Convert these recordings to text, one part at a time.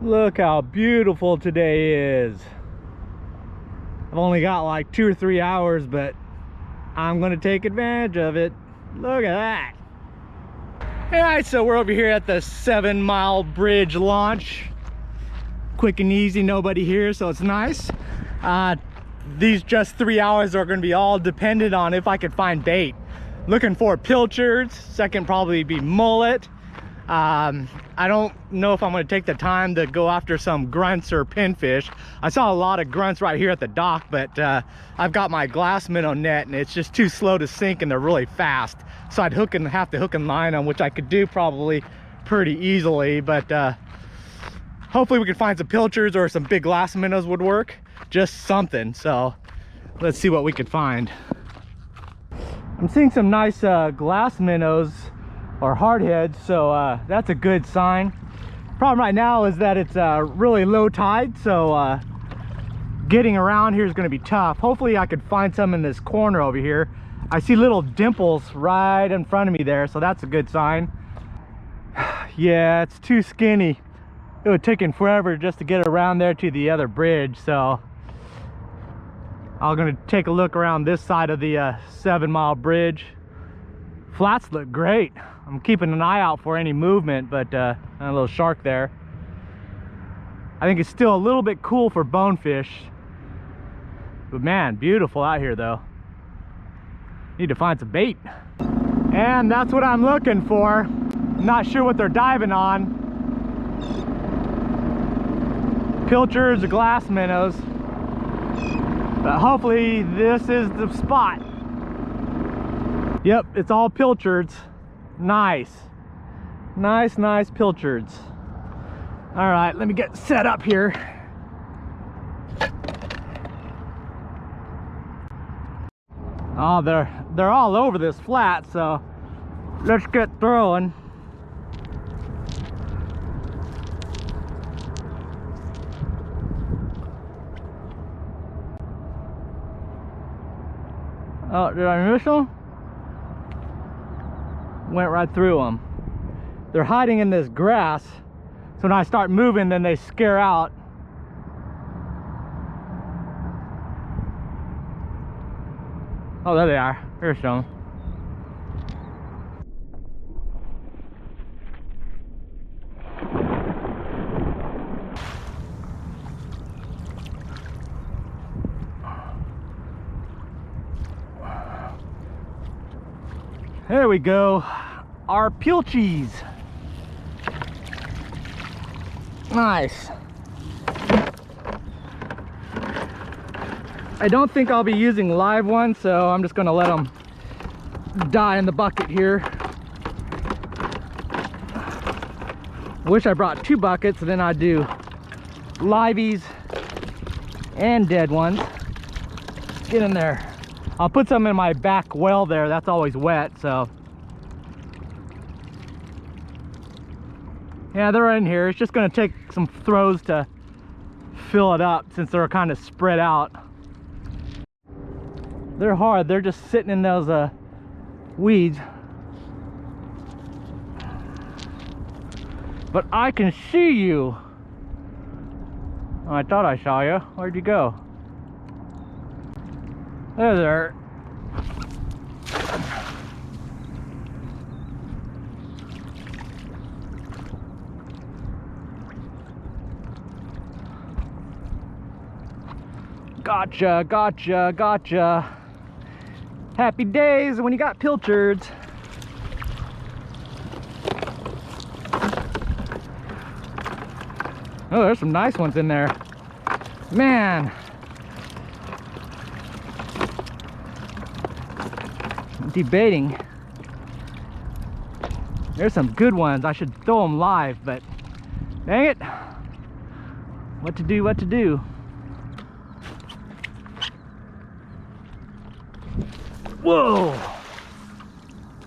Look how beautiful today is. I've only got like 2 or 3 hours, but I'm gonna take advantage of it. Look at that. All right, so we're over here at the 7 Mile Bridge launch. Quick and easy, nobody here, so it's nice. These just 3 hours are gonna be all dependent on if I could find bait. Looking for pilchards, second probably be mullet. I don't know if I'm going to take the time to go after some grunts or pinfish. I saw a lot of grunts right here at the dock, but I've got my glass minnow net and it's just too slow to sink and they're really fast. So I'd have to hook and line them, which I could do probably pretty easily, but hopefully we can find some pilchards or some big glass minnows would work. Just something. So let's see what we could find. I'm seeing some nice glass minnows or hardheads, so that's a good sign. Problem right now is that it's really low tide, so getting around here is going to be tough. Hopefully I could find some in this corner over here. I see little dimples right in front of me there, so that's a good sign. Yeah, it's too skinny. It would take forever just to get around there to the other bridge, so I'm going to take a look around this side of the 7 Mile Bridge. Flats look great. I'm keeping an eye out for any movement, but a little shark there. I think it's still a little bit cool for bonefish, but man, beautiful out here though. Need to find some bait, and that's what I'm looking for. Not sure what they're diving on. Pilchards or glass minnows, but hopefully this is the spot. Yep, it's all pilchards. Nice pilchards. All right, let me get set up here. Oh, they're all over this flat, so let's get throwing. Oh, did I miss them? Went right through them. They're hiding in this grass, so when I start moving, then they scare out. Oh, there they are. Here's some. There we go, our Pilchies. Nice. I don't think I'll be using live ones, so I'm just gonna let them die in the bucket here. Wish I brought 2 buckets, and then I'd do liveys and dead ones. Get in there. I'll put some in my back well there. That's always wet, so. Yeah, they're in here. It's just gonna take some throws to fill it up since they're kind of spread out. They're hard. They're just sitting in those weeds. But I can see you. Oh, I thought I saw you. Where'd you go? There. Gotcha. Happy days when you got pilchards. Oh, there's some nice ones in there. Man. Debating. There's some good ones. I should throw them live, but dang it. What to do. Whoa!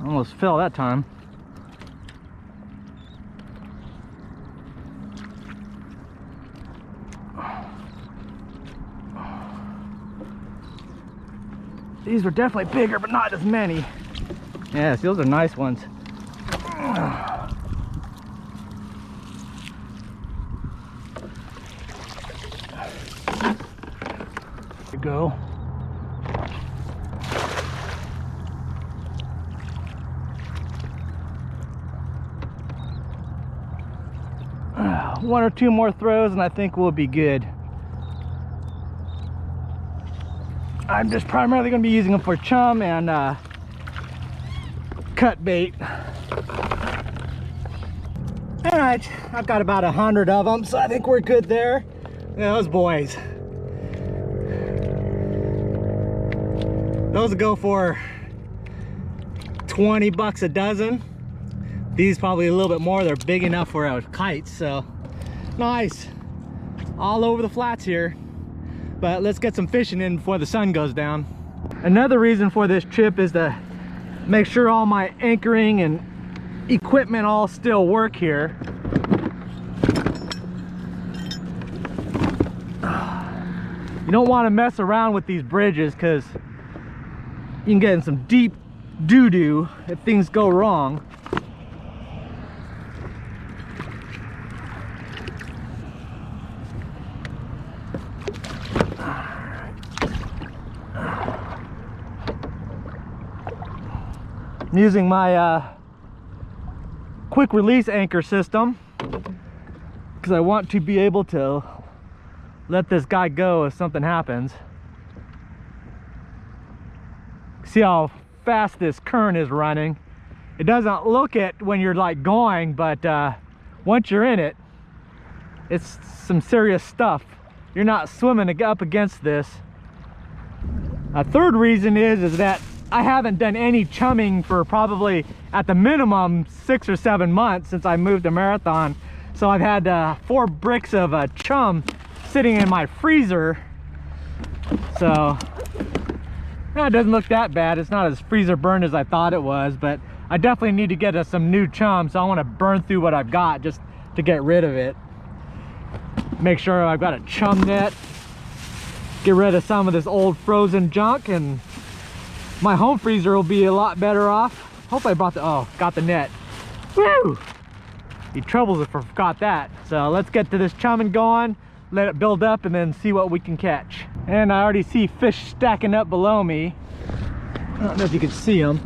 Almost fell that time. These were definitely bigger, but not as many. Yes, those are nice ones. you go. One or two more throws and I think we'll be good. I'm just primarily going to be using them for chum and cut bait. All right, I've got about 100 of them, so I think we're good there. Yeah, those boys. Those will go for 20 bucks a dozen. These probably a little bit more. They're big enough for a kite, so nice. All over the flats here. But let's get some fishing in before the sun goes down. Another reason for this trip is to make sure all my anchoring and equipment all still work here. You don't want to mess around with these bridges because you can get in some deep doo-doo if things go wrong. I'm using my quick release anchor system because I want to be able to let this guy go if something happens. See how fast this current is running. It doesn't look it when you're like going, but once you're in it, it's some serious stuff. You're not swimming up against this. A third reason is that I haven't done any chumming for probably at the minimum 6 or 7 months since I moved to Marathon. So I've had 4 bricks of chum sitting in my freezer. So it doesn't look that bad. It's not as freezer burned as I thought it was, but I definitely need to get some new chum. So I want to burn through what I've got just to get rid of it. Make sure I've got a chum net. Get rid of some of this old frozen junk, and my home freezer will be a lot better off. Hope I brought got the net. Woo! Be troubles if I forgot that. So let's get to this chumming going, let it build up, and then see what we can catch. And I already see fish stacking up below me. I don't know if you can see them.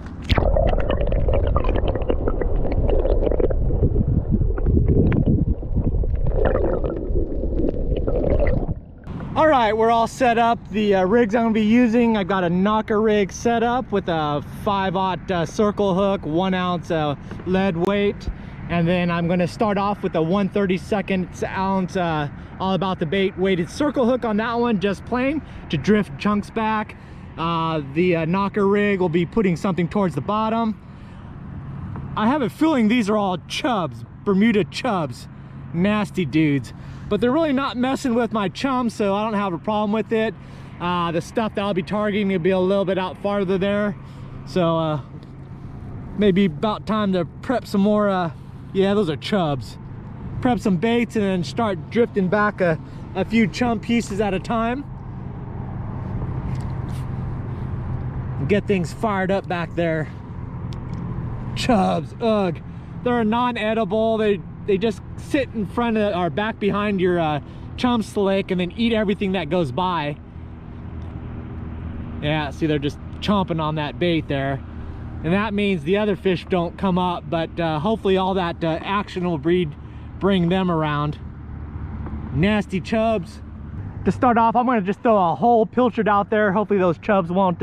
All right, we're all set up. The rigs I'm gonna be using, I got a knocker rig set up with a 5/0 circle hook, 1 ounce lead weight. And then I'm gonna start off with a 1/32 ounce All About the Bait weighted circle hook on that one, just plain, to drift chunks back. The knocker rig will be putting something towards the bottom. I have a feeling these are all chubs, Bermuda chubs, nasty dudes. But they're really not messing with my chum, so I don't have a problem with it. The stuff that I'll be targeting will be a little bit out farther there. So maybe about time to prep some more, yeah, those are chubs. Prep some baits and then start drifting back a few chum pieces at a time. And get things fired up back there. Chubs, ugh. They're non-edible. They just sit in front of or back behind your chum slick and then eat everything that goes by. Yeah, see, they're just chomping on that bait there. And that means the other fish don't come up, but hopefully all that action will bring them around. Nasty chubs. To start off, I'm gonna just throw a whole pilchard out there. Hopefully those chubs won't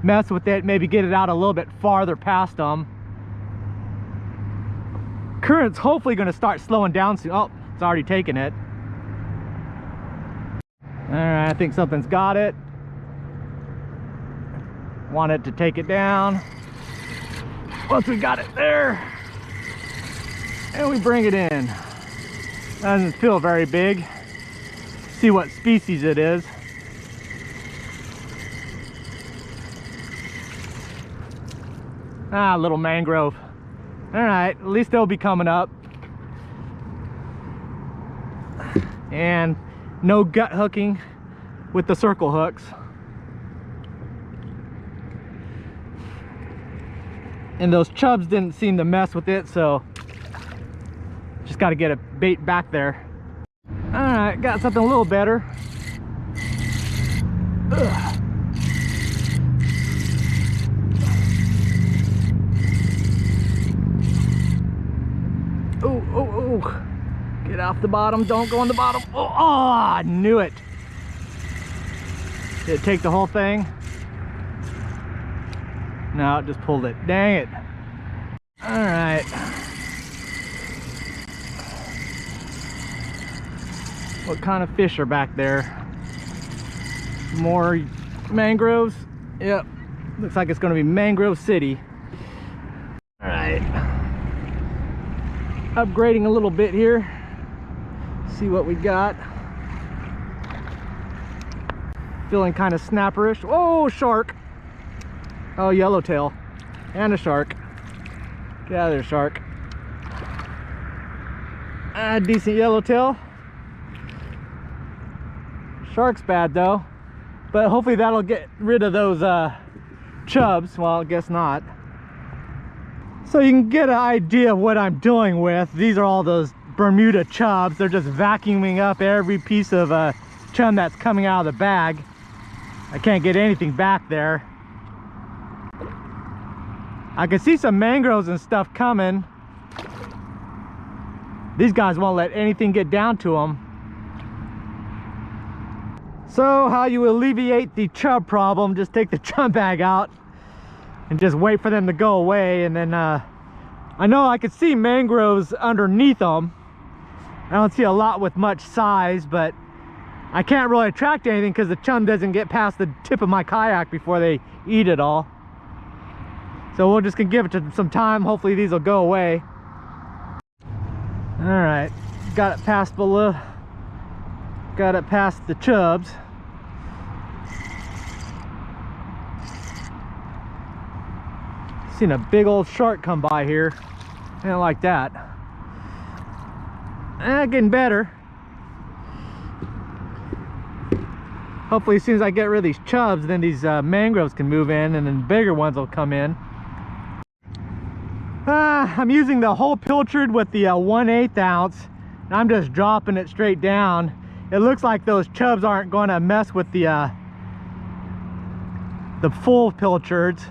mess with it. Maybe get it out a little bit farther past them. Current's hopefully going to start slowing down soon. Oh, it's already taken it. All right, I think something's got it. Want it to take it down. Once we got it there, and we bring it in. Doesn't feel very big. See what species it is. Ah, little mangrove. All right, at least they'll be coming up. And no gut hooking with the circle hooks. And those chubs didn't seem to mess with it, so just got to get a bait back there. All right, got something a little better. Ugh. Oh, oh, oh. Get off the bottom. Don't go on the bottom. Oh, oh, I knew it. Did it take the whole thing? No, it just pulled it. Dang it. All right. What kind of fish are back there? More mangroves? Yep. Looks like it's going to be Mangrove City. All right. Upgrading a little bit here. See what we got. Feeling kind of snapperish. Oh, shark. Oh, yellowtail. And a shark. Get out of there, shark. Decent yellowtail. Shark's bad though. But hopefully that'll get rid of those chubs. Well, I guess not. So you can get an idea of what I'm dealing with. These are all those Bermuda chubs. They're just vacuuming up every piece of chum that's coming out of the bag. I can't get anything back there. I can see some mangroves and stuff coming. These guys won't let anything get down to them. So how you alleviate the chub problem, just take the chum bag out and just wait for them to go away. And then I know I could see mangroves underneath them. I don't see a lot with much size, but I can't really attract anything because the chum doesn't get past the tip of my kayak before they eat it all. So we're just gonna give it some time. Hopefully these will go away. All right, got it past below. Got it past the chubs. Seen a big old shark come by here. I didn't like that. Getting better. Hopefully as soon as I get rid of these chubs, then these mangroves can move in and then bigger ones will come in. I'm using the whole pilchard with the 1/8 ounce. And I'm just dropping it straight down. It looks like those chubs aren't going to mess with the full pilchards,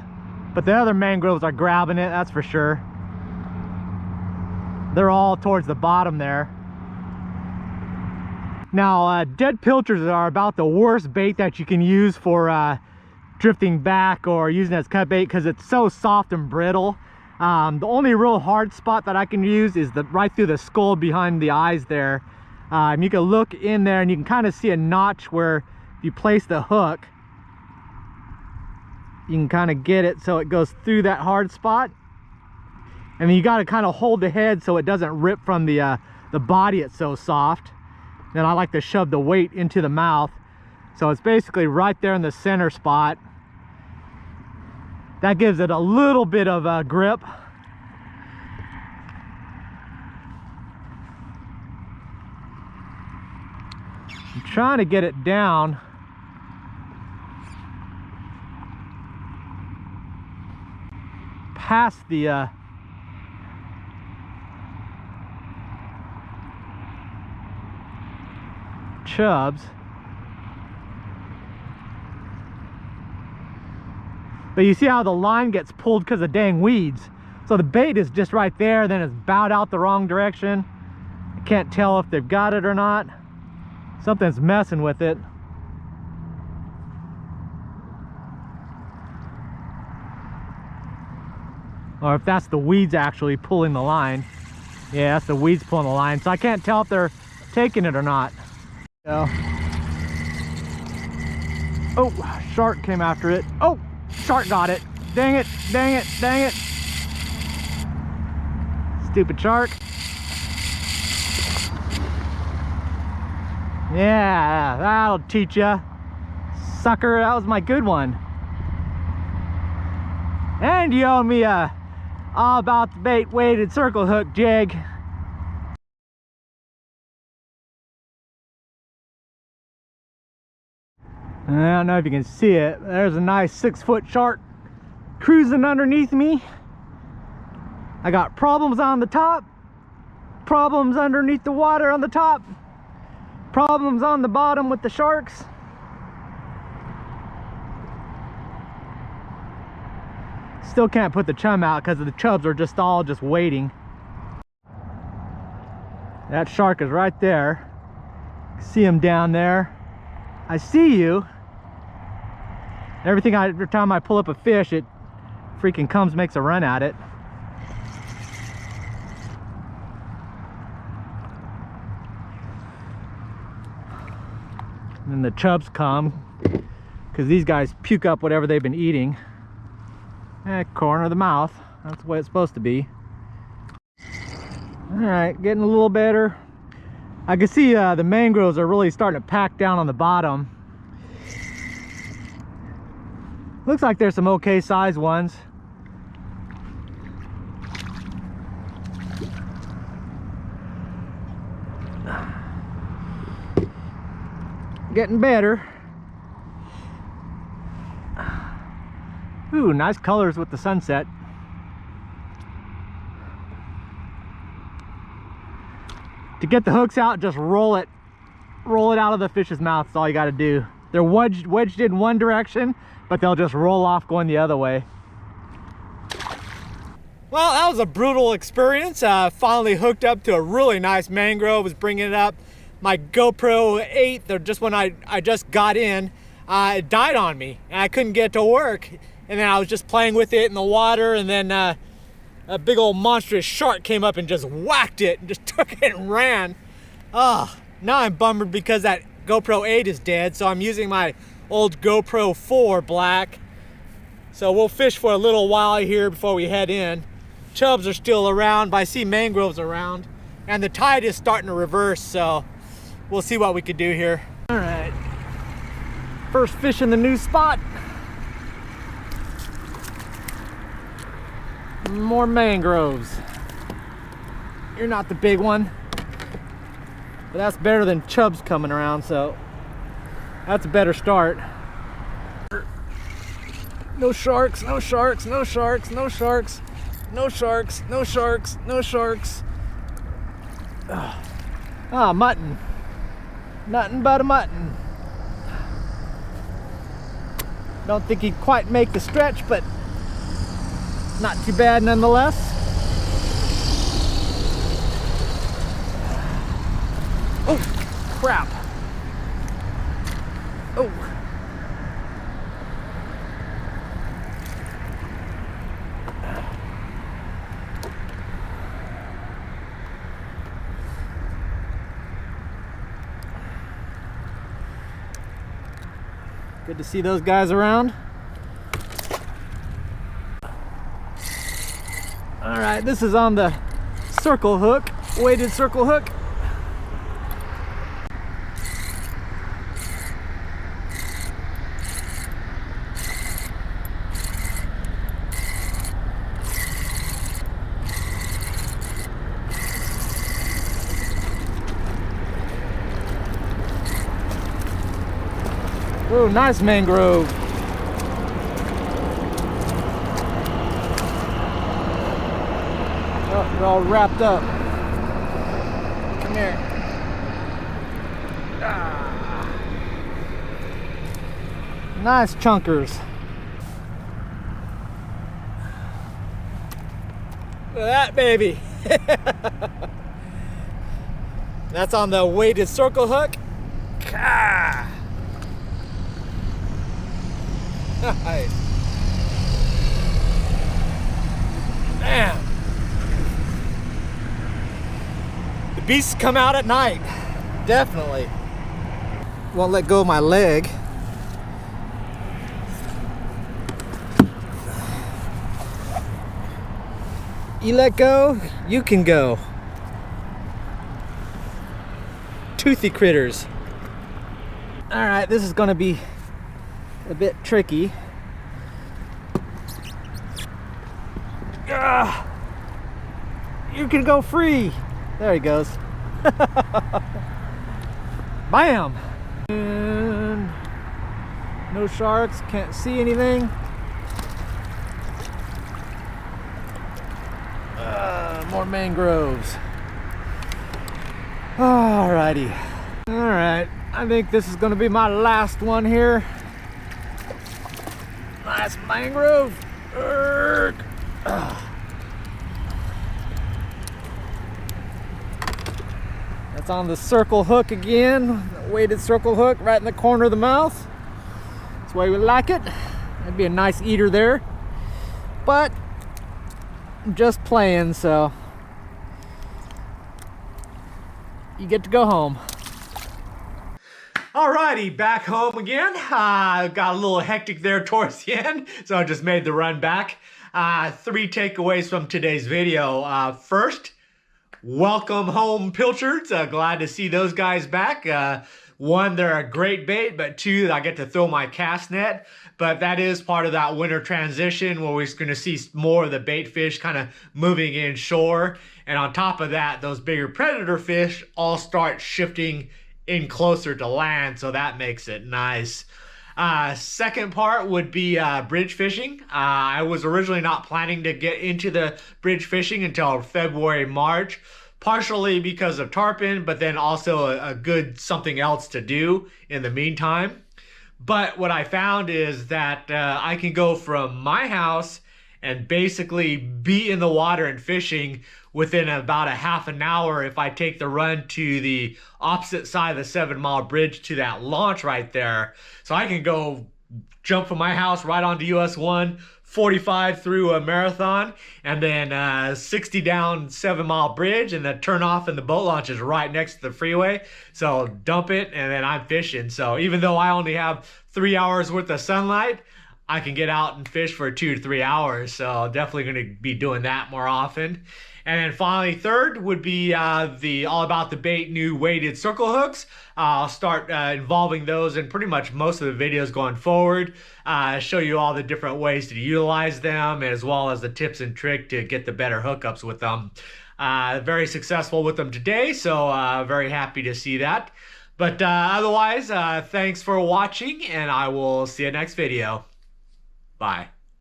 but the other mangroves are grabbing it, that's for sure. They're all towards the bottom there. Now, dead pilchards are about the worst bait that you can use for drifting back or using as cut bait because it's so soft and brittle. The only real hard spot that I can use is right through the skull behind the eyes there. You can look in there and you can kind of see a notch where if you place the hook, you can kind of get it so it goes through that hard spot. And then you got to kind of hold the head so it doesn't rip from the body, it's so soft. Then I like to shove the weight into the mouth. So it's basically right there in the center spot. That gives it a little bit of grip. I'm trying to get it down. Past the chubs. But you see how the line gets pulled because of dang weeds. So the bait is just right there, then it's bowed out the wrong direction. I can't tell if they've got it or not. Something's messing with it. Or if that's the weeds actually pulling the line. Yeah, that's the weeds pulling the line. So I can't tell if they're taking it or not. So. Oh, shark came after it. Oh, shark got it. Dang it, dang it, dang it. Stupid shark. Yeah, that'll teach ya. Sucker, that was my good one. And you owe me a All About the Bait weighted circle hook jig. I don't know if you can see it. There's a nice 6-foot shark cruising underneath me. I got problems on the top, problems underneath the water on the top, problems on the bottom with the sharks. still can't put the chum out because the chubs are just all waiting. That shark is right there. See him down there. I see you. Every time I pull up a fish, it freaking comes, makes a run at it. And then the chubs come because these guys puke up whatever they've been eating. Corner of the mouth. That's the way it's supposed to be. All right, getting a little better. I can see the mangroves are really starting to pack down on the bottom. Looks like there's some okay size ones. Getting better. Ooh, nice colors with the sunset. To get the hooks out, just roll it out of the fish's mouth. That's all you got to do. They're wedged in one direction, but they'll just roll off going the other way. Well, that was a brutal experience. Finally hooked up to a really nice mangrove. Was bringing it up. My GoPro 8, just when I just got in, it died on me, and I couldn't get it to work. And then I was just playing with it in the water, and then a big old monstrous shark came up and just whacked it and just took it and ran. Oh, now I'm bummed because that GoPro 8 is dead, so I'm using my old GoPro 4 black. So we'll fish for a little while here before we head in. Chubs are still around, but I see mangroves around, and the tide is starting to reverse, so we'll see what we could do here. All right, first fish in the new spot. More mangroves. You're not the big one, but that's better than chubs coming around, so that's a better start. No sharks, no sharks, no sharks, no sharks, no sharks, no sharks, no sharks. Ah, mutton. Nothing but a mutton. Don't think he'd quite make the stretch, but not too bad nonetheless. Oh, crap. Oh. Good to see those guys around. All right, this is on the circle hook, weighted circle hook. Oh, nice mangrove. Oh, they're all wrapped up. Come here. Ah. Nice chunkers. Look at that baby. That's on the weighted circle hook. Ah. Nice. Man, the beasts come out at night, definitely. Won't let go of my leg. You let go, you can go. Toothy critters. All right, this is gonna be a bit tricky. You can go free. There he goes. Bam! And no sharks, can't see anything. More mangroves. Alrighty. Alright, I think this is gonna be my last one here. Nice mangrove. Erg. That's on the circle hook again. Weighted circle hook right in the corner of the mouth. That's the way we like it. That'd be a nice eater there. But I'm just playing, so you get to go home. Alrighty, back home again. Got a little hectic there towards the end, so I just made the run back. 3 takeaways from today's video. First, welcome home, Pilchards. Glad to see those guys back. 1, they're a great bait, but 2, I get to throw my cast net. But that is part of that winter transition where we're going to see more of the bait fish kind of moving inshore. And on top of that, those bigger predator fish all start shifting in closer to land, so that makes it nice. Second part would be bridge fishing. I was originally not planning to get into the bridge fishing until February, March, partially because of tarpon, but then also a good something else to do in the meantime. But what I found is that I can go from my house and basically be in the water and fishing within about a half an hour if I take the run to the opposite side of the 7 Mile Bridge to that launch right there. So I can go jump from my house right onto US 1, 45 through a marathon, and then 60 down 7 Mile Bridge, and then turn off, and the boat launch is right next to the freeway. So dump it, and then I'm fishing. So even though I only have 3 hours worth of sunlight, I can get out and fish for 2 to 3 hours. So definitely going to be doing that more often. And then finally, third would be the All About the Bait new weighted circle hooks. I'll start involving those in pretty much most of the videos going forward. Show you all the different ways to utilize them, as well as the tips and trick to get the better hookups with them. Very successful with them today, so very happy to see that. But otherwise, thanks for watching, and I will see you next video. Bye.